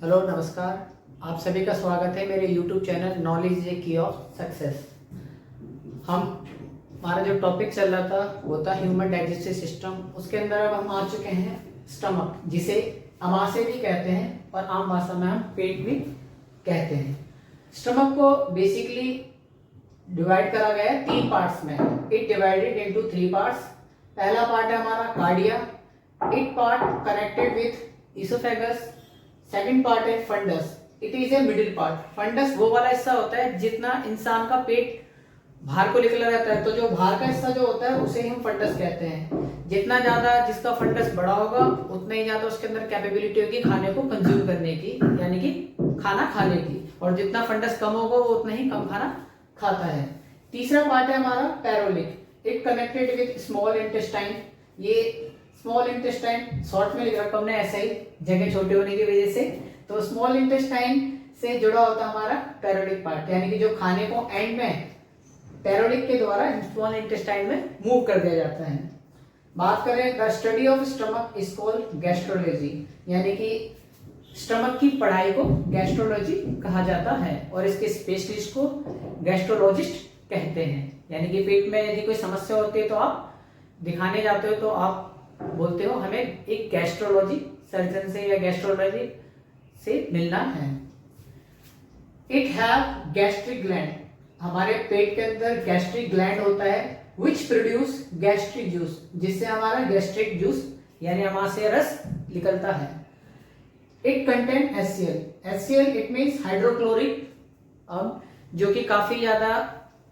Hello नमस्कार। आप सभी का स्वागत है मेरे YouTube channel knowledge is a की ऑफ सक्सेस। हमारा जो टॉपिक चल रहा था वो था ह्यूमन डाइजेस्टिव सिस्टम। उसके अंदर अब हम आ चुके हैं स्टमक, जिसे अमाशय भी कहते हैं और आम भाषा में हम पेट भी कहते हैं। स्टमक को बेसिकली डिवाइड करा गया है 3 पार्ट्स में। It divided into 3 parts. पहला पार्ट है हमारा cardia. It part connected with oesophagus. Second part है fundus. It is a middle part. Fundus वो वाला हिस्सा होता है जितना इंसान का पेट बाहर को निकला रहता है, तो जो बाहर का हिस्सा जो होता है उसे हम फंडस कहते हैं। जितना ज्यादा जिसका फंडस बड़ा होगा उतना ही ज्यादा उसके अंदर कैपेबिलिटी होगी खाने को कंज्यूम करने की, यानी कि खाना खाने की। और जितना फंडस कम होगा वो उतना ही कम खाना खाता है। तीसरा पार्ट है हमारा pyloric. It connected with small intestine. ये स्मॉल इंटेस्टाइन शॉर्ट में लिख रखा हमने ऐसा ही, जगह छोटे होने की वजह से। तो स्मॉल इंटेस्टाइन से जुड़ा होता है हमारा पैरोलिक पार्ट, यानी कि जो खाने को एंड में पैरोलिक के द्वारा स्मॉल इंटेस्टाइन में मूव कर दिया जाता है। बात करें the study of stomach is called gastrology, यानी कि स्टमक की पढ़ाई को गैस्ट्रोलॉजी कहा जाता है और इसके स्पेशलिस्ट को गैस्ट्रोलॉजिस्ट कहते हैं। यानी कि पेट में यदि कोई समस्या होती है तो आप दिखाने जाते हो तो आप बोलते हो हमें एक गैस्ट्रोलॉजी सर्जन से या गैस्ट्रोलॉजी से मिलना है। It have gastric gland. हमारे पेट के अंदर गैस्ट्रिक ग्लैंड होता है विच प्रोड्यूस गैस्ट्रिक जूस, जिससे हमारा गैस्ट्रिक जूस यानी अमाशय रस निकलता है। It contain HCl। HCl it means hydrochloric, जो कि काफी ज्यादा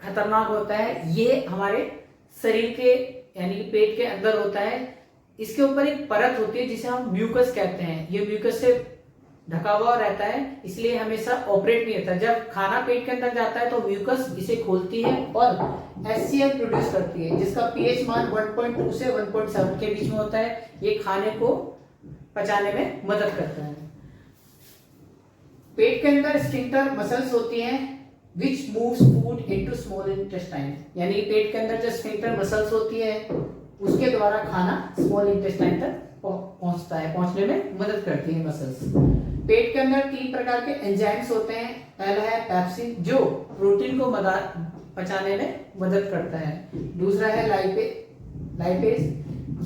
खतरनाक होता है। ये हमारे शरीर के यानी कि पेट के अंदर होता है। इसके ऊपर एक परत होती है जिसे हम म्यूकस कहते हैं। ये म्यूकस से ढका हुआ रहता है, इसलिए हमेशा ऑपरेट नहीं होता। जब खाना पेट के अंदर जाता है तो म्यूकस इसे खोलती है और HCl प्रोड्यूस करती है, जिसका पीएच मान 1.2 से 1.7 के बीच में होता है। ये खाने को पचाने में मदद करता है। पेट के अंदर स्फिंक्टर मसल्स होती हैं विच moves food into small intestine, यानी पेट के अंदर जो स्फिंक्टर मसल्स होती है उसके द्वारा खाना स्मॉल इंटेस्टाइन तक पहुंचता है, पहुंचने में मदद करती है मसल्स। पेट के अंदर 3 प्रकार के एंजाइम्स होते हैं। पहला है पेप्सिन, जो प्रोटीन को पचाने में मदद करता है। दूसरा है लाइपेज,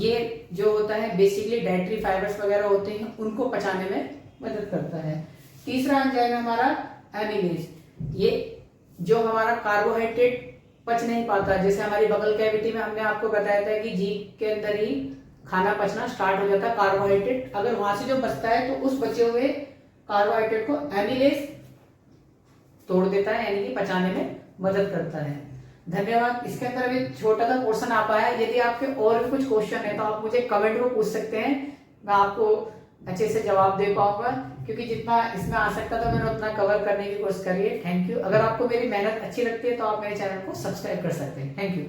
ये जो होता है बेसिकली डाइटरी फाइबर्स वगैरह होते हैं उनको पचाने में मदद करता है। तीसरा एंजाइम है हमारा एमिलेज, ये जो हमारा कार्बोहाइड्रेट पच नहीं पाता। जैसे हमारी बगल कैविटी में हमने आपको बताया था कि जीभ के अंदर ही खाना पचना स्टार्ट हो जाता है कार्बोहाइड्रेट। अगर वहां से जो बचता है तो उस बचे हुए कार्बोहाइड्रेट को एमिलेज तोड़ देता है, यानी कि पचाने में मदद करता है। धन्यवाद। इसके अंदर अभी छोटा सा पोर्शन आ पाया है। यदि आपके और भी कुछ क्वेश्चन है तो आप मुझे कमेंट में पूछ सकते हैं, मैं आपको अच्छे से जवाब दे पाऊंगा, क्योंकि जितना इसमें आ सकता था मैंने उतना कवर करने की कोशिश करी है। Thank you. अगर आपको मेरी मेहनत अच्छी लगती है तो आप मेरे चैनल को सब्सक्राइब कर सकते हैं। Thank you.